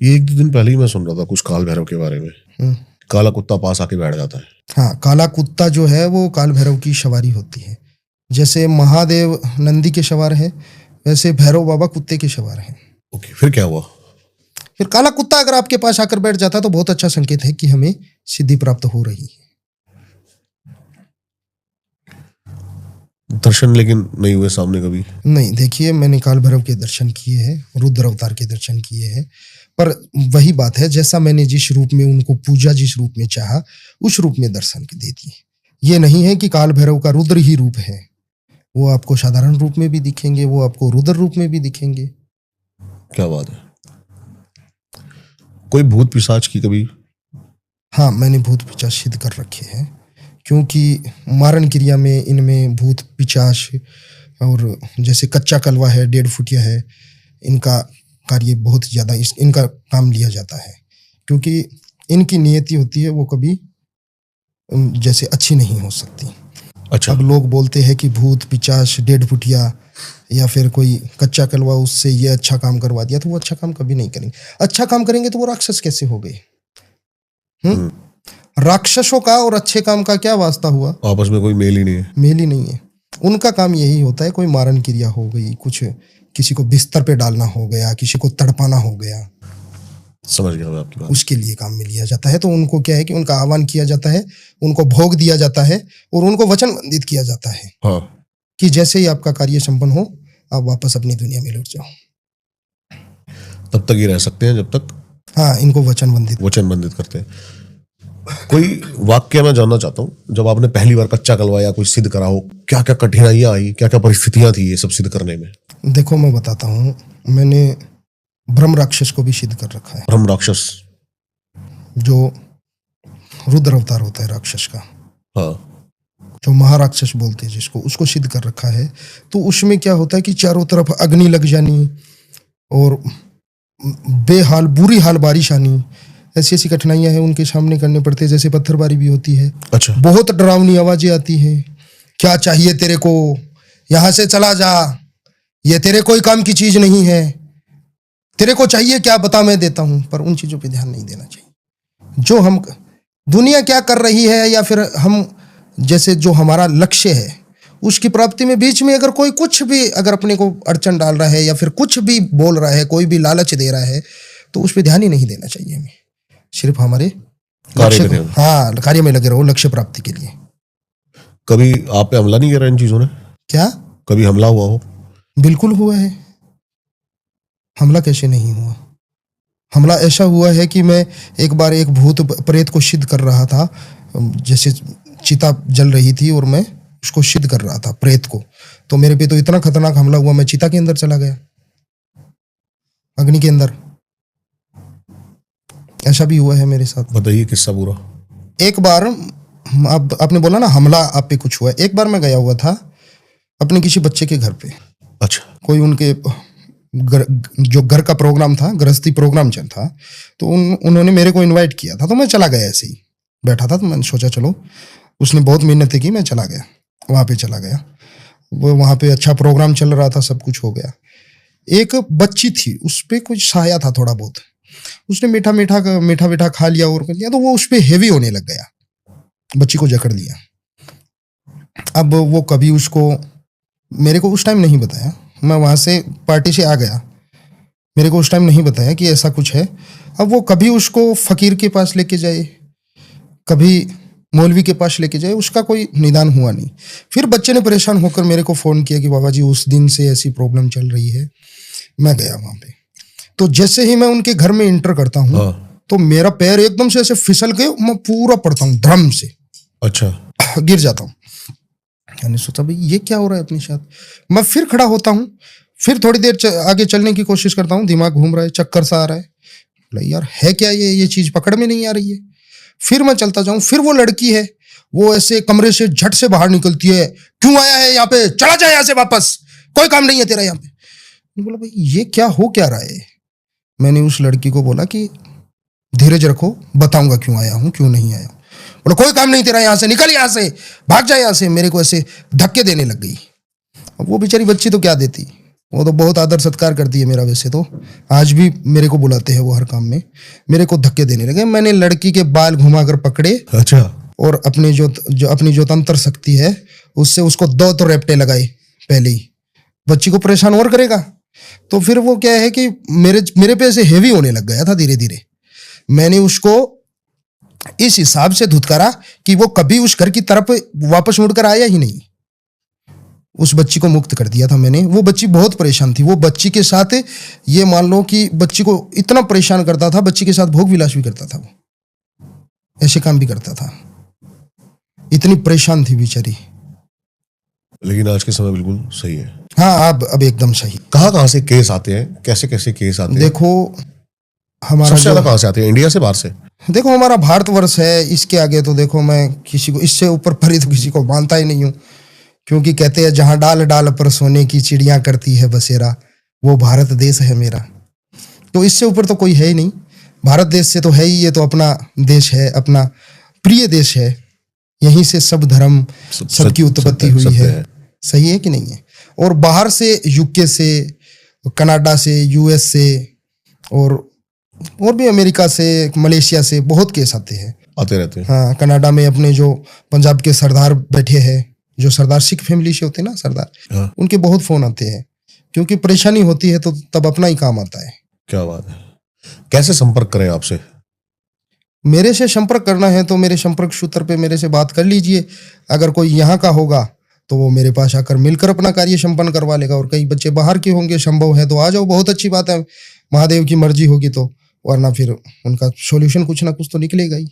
ये एक दो दिन पहले ही मैं सुन रहा था कुछ काल भैरव के बारे में। काला कुत्ता पास आके बैठ जाता है। हाँ, काला कुत्ता जो है वो काल भैरव की सवारी होती है। जैसे महादेव नंदी के सवार है, वैसे भैरव बाबा कुत्ते के सवार हैं। ओके, फिर क्या हुआ? फिर काला कुत्ता अगर आपके पास आकर बैठ जाता तो बहुत अच्छा संकेत है कि हमें सिद्धि प्राप्त हो रही है। दर्शन लेकिन नहीं हुए सामने कभी? नहीं, देखिए मैंने काल भैरव के दर्शन किए हैं, रुद्र अवतार के दर्शन किए हैं, पर वही बात है, जैसा मैंने जिस रूप में उनको पूजा, जिस रूप में चाहा, उस रूप में दर्शन दे दिए। ये नहीं है कि काल भैरव का रुद्र ही रूप है, वो आपको साधारण रूप में भी दिखेंगे, वो आपको रुद्र रूप में भी दिखेंगे। क्या बात है। कोई भूत पिशाच की कभी? हाँ, मैंने भूत पिशाच सिद्ध कर रखे हैं, क्योंकि मारण क्रिया में इनमें भूत पिशाच और जैसे कच्चा कलवा है, 1.5 फुटिया है, इनका कार्य बहुत ज़्यादा इनका काम लिया जाता है, क्योंकि इनकी नियति होती है वो कभी जैसे अच्छी नहीं हो सकती। अच्छा। अब लोग बोलते हैं कि भूत पिशाच 1.5 फुटिया या फिर कोई कच्चा कलवा उससे ये अच्छा काम करवा दिया, तो वो अच्छा काम कभी नहीं करेंगे। अच्छा काम करेंगे तो वो राक्षस कैसे हो गए? राक्षसों का और अच्छे काम का क्या वास्ता हुआ? आपस में कोई मेल ही नहीं है। मेल ही नहीं है। उनका काम यही होता है, कोई मारण क्रिया हो गई, कुछ किसी को बिस्तर पे डालना हो गया, किसी को तड़पाना हो गया, समझ गया मैं आपकी बात। उसके लिए काम में लिया जाता है। तो उनको क्या है कि उनका आह्वान किया जाता है, उनको भोग दिया जाता है और उनको वचनबंधित किया जाता है। हाँ। कि जैसे ही आपका कार्य संपन्न हो, आप वापस अपनी दुनिया में लौट जाओ। तब तक ही रह सकते हैं जब तक, हाँ, इनको वचनबंधित करते हैं। कोई वाक्य मैं जानना चाहता हूँ, जब आपने पहली बार कच्चा कलवा या कोई सिद्ध करा हो, क्या क्या कठिनाइयां आई, क्या क्या परिस्थितियां थी ये सब सिद्ध करने में? देखो मैं बताता हूँ, मैंने ब्रह्म राक्षस को भी सिद्ध कर रखा है। ब्रह्म राक्षस जो रुद्र अवतार होता है राक्षस का, हाँ, जो महाराक्षस बोलते हैं जिसको, उसको सिद्ध कर रखा है। तो उसमें क्या होता है कि चारों तरफ अग्नि लग जानी और बेहाल बुरी हाल बारिश आनी, ऐसी ऐसी कठिनाइयां हैं उनके सामने करने पड़ते हैं। जैसे पत्थरबारी भी होती है। अच्छा। बहुत डरावनी आवाजें आती हैं, क्या चाहिए तेरे को, यहाँ से चला जा, ये तेरे कोई काम की चीज नहीं है, तेरे को चाहिए क्या बता, मैं देता हूं। पर उन चीजों पे ध्यान नहीं देना चाहिए। जो हम दुनिया क्या कर रही है, या फिर हम जैसे जो हमारा लक्ष्य है उसकी प्राप्ति में बीच में अगर कोई कुछ भी अगर अपने को अड़चन डाल रहा है या फिर कुछ भी बोल रहा है, कोई भी लालच दे रहा है, तो उस पर ध्यान ही नहीं देना चाहिए हमें। सिर्फ हमारे कार्य में लगे रहो, लक्ष्य प्राप्ति के लिए। कभी आप पे हमला नहीं करा इन चीजों ने? क्या कभी हमला हुआ हो? बिल्कुल हुआ है। हमला कैसे नहीं हुआ? हमला ऐसा हुआ है कि मैं एक बार एक भूत प्रेत को सिद्ध कर रहा था, जैसे चिता जल रही थी और मैं उसको सिद्ध कर रहा था प्रेत को। तो मेरे पे तो इतना खतरनाक हमला हुआ, मैं चिता के अंदर चला गया, अग्नि के अंदर। ऐसा भी हुआ है मेरे साथ। बताइए किस्सा पूरा। एक बार आपने बोला ना हमला आप पे कुछ हुआ है। एक बार मैं गया हुआ था अपने किसी बच्चे के घर पे। अच्छा। कोई उनके जो घर का प्रोग्राम था, गृहस्थी प्रोग्राम चल था, तो उन्होंने मेरे को इनवाइट किया था। तो मैं चला गया, ऐसे ही बैठा था, तो मैंने सोचा चलो, उसने बहुत मेहनत की, मैं चला गया, वहाँ पे चला गया। वो वहाँ पे अच्छा प्रोग्राम चल रहा था, सब कुछ हो गया। एक बच्ची थी, उस पर कुछ साया था थोड़ा बहुत, उसने मीठा मीठा खा लिया और कर लिया, तो वो उस पर हेवी होने लग गया, बच्ची को जकड़ लिया। अब वो कभी उसको मेरे को उस टाइम नहीं बताया, मैं वहाँ से पार्टी से आ गया, मेरे को उस टाइम नहीं बताया कि ऐसा कुछ है। अब वो कभी उसको फकीर के पास लेके जाए, कभी मौलवी के पास लेके जाए, उसका कोई निदान हुआ नहीं। फिर बच्चे ने परेशान होकर मेरे को फ़ोन किया कि बाबा जी उस दिन से ऐसी प्रॉब्लम चल रही है। मैं गया वहाँ पे, तो जैसे ही मैं उनके घर में इंटर करता हूँ, तो मेरा पैर एकदम से ऐसे फिसल के मैं पूरा पड़ता हूँ धर्म से। अच्छा। गिर जाता हूँ। मैंने सोचा भाई ये क्या हो रहा है अपने साथ। मैं फिर खड़ा होता हूँ, फिर थोड़ी देर आगे चलने की कोशिश करता हूँ, दिमाग घूम रहा है, चक्कर सा आ रहा है, यार है क्या ये चीज पकड़ में नहीं आ रही है। फिर मैं चलता जाऊं, फिर वो लड़की है, वो ऐसे कमरे से झट से बाहर निकलती है, क्यों आया है यहाँ पे, चला जाए यहाँ से वापस, कोई काम नहीं है तेरा यहाँ पे। मैंने बोला भाई ये क्या हो क्या रहा है। मैंने उस लड़की को बोला कि धीरज रखो, बताऊंगा क्यों आया हूँ क्यों नहीं आया। बोला कोई काम नहीं तेरा, यहाँ से निकल, यहाँ से भाग जाए यहाँ से। मेरे को ऐसे धक्के देने लग गई। अब वो बेचारी बच्ची तो क्या देती, वो तो बहुत आदर सत्कार करती है मेरा, वैसे तो आज भी मेरे को बुलाते हैं वो हर काम में। मेरे को धक्के देने लगे। मैंने लड़की के बाल घुमाकर पकड़े। अच्छा। और अपनी जो तंत्र शक्ति है उससे उसको 2 तो रेपटे लगाए पहले ही। बच्ची को परेशान और करेगा, तो फिर वो क्या है कि मेरे पे ऐसे हेवी होने लग गया था धीरे धीरे। मैंने उसको इस हिसाब से धुतकारा कि वो कभी उस घर की तरफ वापस मुड़कर आया ही नहीं। उस बच्ची को मुक्त कर दिया था मैंने। वो बच्ची बहुत परेशान थी। वो बच्ची के साथ ये मान लो कि बच्ची को इतना परेशान करता था, बच्ची के साथ भोग विलास भी करता था, वो ऐसे काम भी करता था, इतनी परेशान थी बेचारी। लेकिन आज के समय बिल्कुल सही है। हाँ, अब एकदम सही। कहाँ से केस आते हैं, कैसे कैसे केस आते हैं? देखो हमारा सबसे ज्यादा कहाँ से आते हैं, इंडिया से बाहर से? देखो हमारा भारतवर्ष है, इसके आगे तो देखो मैं किसी को, इससे ऊपर परी तो किसी को मानता ही नहीं हूँ, क्योंकि कहते हैं जहाँ डाल डाल पर सोने की चिड़िया करती है बसेरा, वो भारत देश है मेरा। तो इससे ऊपर तो कोई है ही नहीं। भारत देश से तो है ही, ये तो अपना देश है, अपना प्रिय देश है। यहीं से सब धर्म सबकी उत्पत्ति हुई है। सही है कि नहीं है? और बाहर से यूके से, कनाडा से, यूएस से और भी अमेरिका से, मलेशिया से बहुत केस आते रहते हैं। हाँ, कनाडा में अपने जो पंजाब के सरदार बैठे हैं, जो सरदार सिख फैमिली से होते हैं ना सरदार, हाँ। उनके बहुत फोन आते हैं, क्योंकि परेशानी होती है तो तब अपना ही काम आता है। क्या बात है। कैसे संपर्क करें आपसे? मेरे से संपर्क करना है तो मेरे संपर्क सूत्र पे मेरे से बात कर लीजिए। अगर कोई यहाँ का होगा तो वो मेरे पास आकर मिलकर अपना कार्य संपन्न करवा लेगा, और कई बच्चे बाहर के होंगे, संभव है तो आ जाओ, बहुत अच्छी बात है। महादेव की मर्जी होगी तो, वरना फिर उनका सॉल्यूशन कुछ ना कुछ तो निकलेगा ही।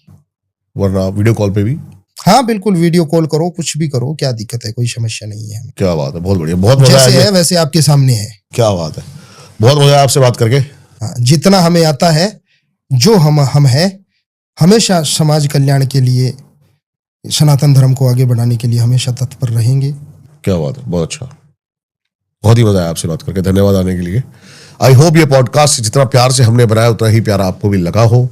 वरना वीडियो कॉल पे भी? हाँ बिल्कुल, वीडियो कॉल करो, कुछ भी करो, क्या दिक्कत है, कोई समस्या नहीं है। क्या बात है, बहुत बढ़िया, बहुत मजा जैसे है वैसे आपके सामने है। क्या बात है, बहुत मजा आया आपसे बात करके। हाँ, जितना हमें आता है, जो हम है, हमेशा समाज कल्याण के लिए, सनातन धर्म को आगे बढ़ाने के लिए हमेशा तत्पर रहेंगे। क्या बात है, बहुत अच्छा, बहुत ही मजा आया आपसे बात करके, धन्यवाद आने के लिए। आई होप ये पॉडकास्ट जितना प्यार से हमने बनाया उतना ही प्यारा आपको भी लगा हो।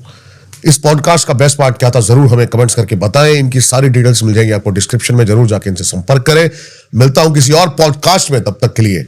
इस पॉडकास्ट का बेस्ट पार्ट क्या था जरूर हमें कमेंट्स करके बताएं। इनकी सारी डिटेल्स मिल जाएंगी आपको डिस्क्रिप्शन में, जरूर जाके इनसे संपर्क करें। मिलता हूं किसी और पॉडकास्ट में, तब तक के लिए